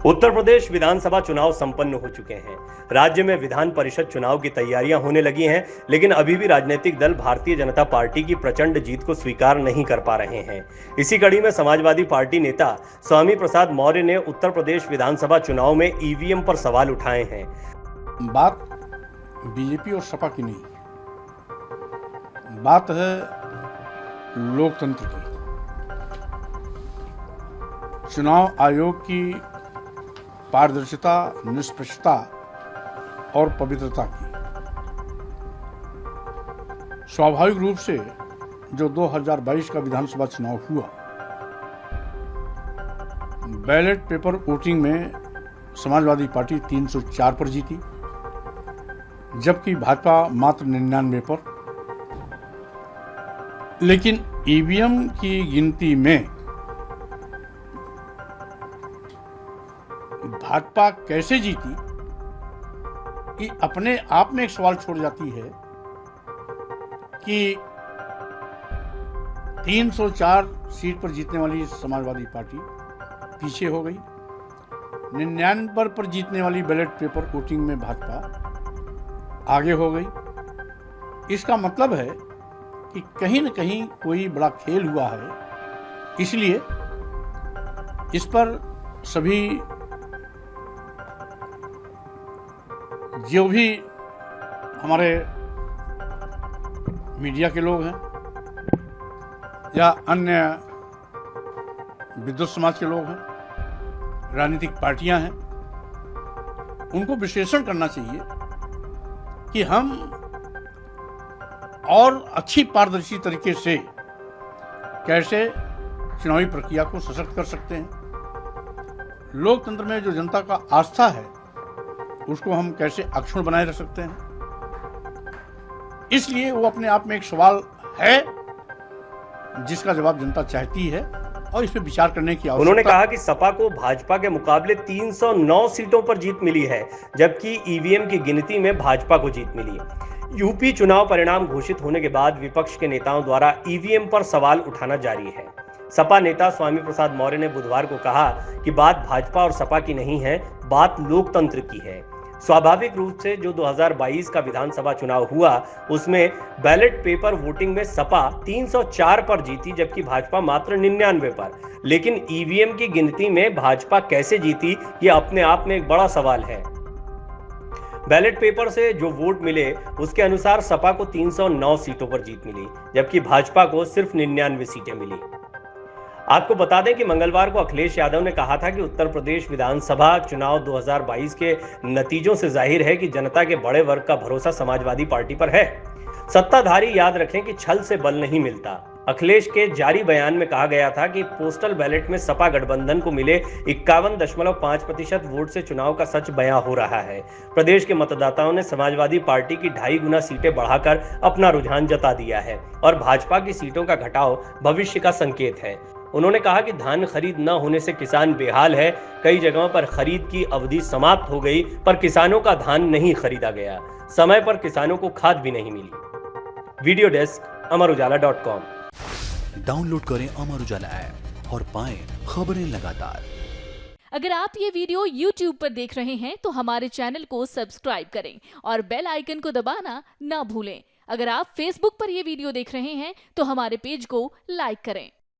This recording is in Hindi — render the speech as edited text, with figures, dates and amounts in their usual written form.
उत्तर प्रदेश विधानसभा चुनाव संपन्न हो चुके हैं। राज्य में विधान परिषद चुनाव की तैयारियां होने लगी हैं, लेकिन अभी भी राजनीतिक दल भारतीय जनता पार्टी की प्रचंड जीत को स्वीकार नहीं कर पा रहे हैं। इसी कड़ी में समाजवादी पार्टी नेता स्वामी प्रसाद मौर्य ने उत्तर प्रदेश विधानसभा चुनाव में ईवीएम पर सवाल उठाए हैं। बात बीजेपी और सपा की नहीं, बात है लोकतंत्र की, चुनाव आयोग की पारदर्शिता, निष्पक्षता और पवित्रता की। स्वाभाविक रूप से जो 2022 का विधानसभा चुनाव हुआ, बैलेट पेपर वोटिंग में समाजवादी पार्टी 304 पर जीती, जबकि भाजपा मात्र 99 पर। लेकिन ईवीएम की गिनती में भाजपा कैसे जीती, ये अपने आप में एक सवाल छोड़ जाती है कि 304 सीट पर जीतने वाली समाजवादी पार्टी पीछे हो गई, 99 पर जीतने वाली बैलेट पेपर वोटिंग में भाजपा आगे हो गई। इसका मतलब है कि कहीं न कहीं कोई बड़ा खेल हुआ है। इसलिए इस पर सभी जो भी हमारे मीडिया के लोग हैं या अन्य विद्वत समाज के लोग हैं, राजनीतिक पार्टियां हैं, उनको विश्लेषण करना चाहिए कि हम और अच्छी पारदर्शी तरीके से कैसे चुनावी प्रक्रिया को सशक्त कर सकते हैं। लोकतंत्र में जो जनता का आस्था है उसको हम कैसे अक्षुण्ण बनाए रख सकते हैं। इसलिए वो अपने आप में एक सवाल है जिसका जवाब जनता चाहती है और इस पर विचार करने की आवश्यकता। उन्होंने कहा कि सपा को भाजपा के मुकाबले 309 सीटों पर जीत मिली है, जबकि ईवीएम की गिनती में भाजपा को जीत मिली। यूपी चुनाव परिणाम घोषित होने के बाद विपक्ष के नेताओं द्वारा ईवीएम पर सवाल उठाना जारी है। सपा नेता स्वामी प्रसाद मौर्य ने बुधवार को कहा कि बात भाजपा और सपा की नहीं है, बात लोकतंत्र की है। स्वाभाविक रूप से जो 2022 का विधानसभा चुनाव हुआ, उसमें बैलेट पेपर वोटिंग में सपा 304 पर जीती, जबकि भाजपा मात्र 99 पर। लेकिन ईवीएम की गिनती में भाजपा कैसे जीती, यह अपने आप में एक बड़ा सवाल है। बैलेट पेपर से जो वोट मिले उसके अनुसार सपा को 309 सीटों पर जीत मिली, जबकि भाजपा को सिर्फ 99 सीटें मिली। आपको बता दें कि मंगलवार को अखिलेश यादव ने कहा था कि उत्तर प्रदेश विधानसभा चुनाव 2022 के नतीजों से जाहिर है कि जनता के बड़े वर्ग का भरोसा समाजवादी पार्टी पर है। सत्ताधारी याद रखें कि छल से बल नहीं मिलता। अखिलेश के जारी बयान में कहा गया था कि पोस्टल बैलेट में सपा गठबंधन को मिले 51.5% वोट से चुनाव का सच बयां हो रहा है। प्रदेश के मतदाताओं ने समाजवादी पार्टी की 2.5 गुना सीटें बढ़ाकर अपना रुझान जता दिया है और भाजपा की सीटों का घटाव भविष्य का संकेत है। उन्होंने कहा कि धान खरीद न होने से किसान बेहाल है। कई जगहों पर खरीद की अवधि समाप्त हो गई, पर किसानों का धान नहीं खरीदा गया। समय पर किसानों को खाद भी नहीं मिली। Video desk amarujala.com। डाउनलोड करें अमर उजाला ऐप और पाएं खबरें लगातार। अगर आप ये वीडियो YouTube पर देख रहे हैं तो हमारे चैनल को सब्सक्राइब करें और बेल आइकन को दबाना ना भूलें। अगर आप Facebook पर ये वीडियो देख रहे हैं तो हमारे पेज को लाइक करें।